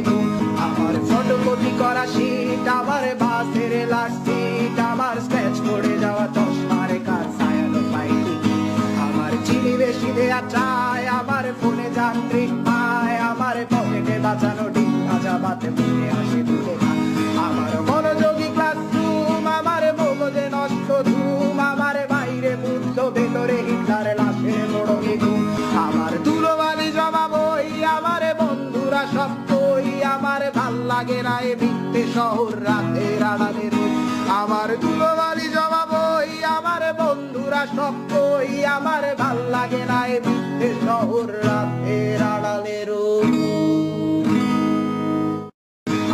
ঘুম। আমার ফটোকপি করা শীট, আমার বাসের লাস্টিক, আমার স্ক্র্যাচ করে যাওয়া চশমার কার ছায়ানো পাইনি। আমার চিনি বেশি দেয়া চায়, আমার ফোনে যান্ত্রিক পায়, আমার পকেটে বাঁচানো ডিম ভাজা বাতে মুখে আসে তুলে খান। আমার মনোযোগী ক্লাসরুম, আমার মগজে নষ্ট ধুম, আমার বাইরে বুদ্ধ ভেতরে হিটলার লাশের মোড়কে ঘুম। আমার ধুলোবালি জমা বই, আমার বন্ধুরা সব কই, আমার ভাল লাগে না এ মিথ্যে শহর রাতের আড়ালে রোজ। আমার ধুলোবালি জমা বই, আমার বন্ধুরা সব কই, আমার ভাল লাগে না এ মিথ্যে শহর রাতের আড়ালে রোজ।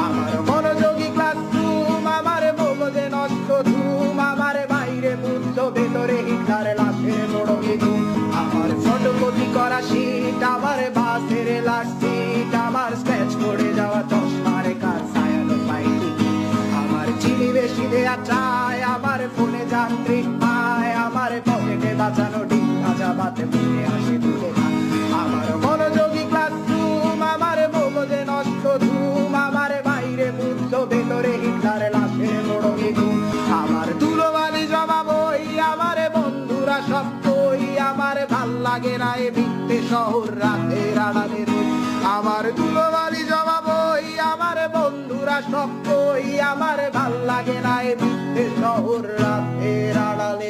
আমার মনোযোগী ক্লাসরুম, আমার মগজে নষ্ট ধুম, আমার বাইরে বুদ্ধ ভেতরে হিটলার লাশের মোড়কে ঘুম। আমার ফটোকপি করা শীট, আমার বাসের লাস্টিক, আমার স্ক্র্যাচ করে যাওয়া চশমার কার ছায়ানো পাইনি। আমার চিনি বেশি দেয়া চায়, আমার ফোনে যান্ত্রিক পায়, আমার পকেটে বাঁচানো ডিম ভাজা বাতে মুখে আসে তুলে খান। আমার মনোযোগী ক্লাসরুম, আমার মগজে নষ্ট ধুম, আমার বাইরে বুদ্ধ ভেতরে হিটলার লাশের মোড়কে ঘুম। আমার ধুলোবালি জমা বই, আমার বন্ধুরা সব কই, আমার ভাল লাগে না এ মিথ্যে শহর রাতের আড়ালে রোজ। আমার ধুলোবালি জমা বই, আমার বন্ধুরা সব কই, আমার ভাল লাগে না এ মিথ্যে শহর রাতের আড়ালে।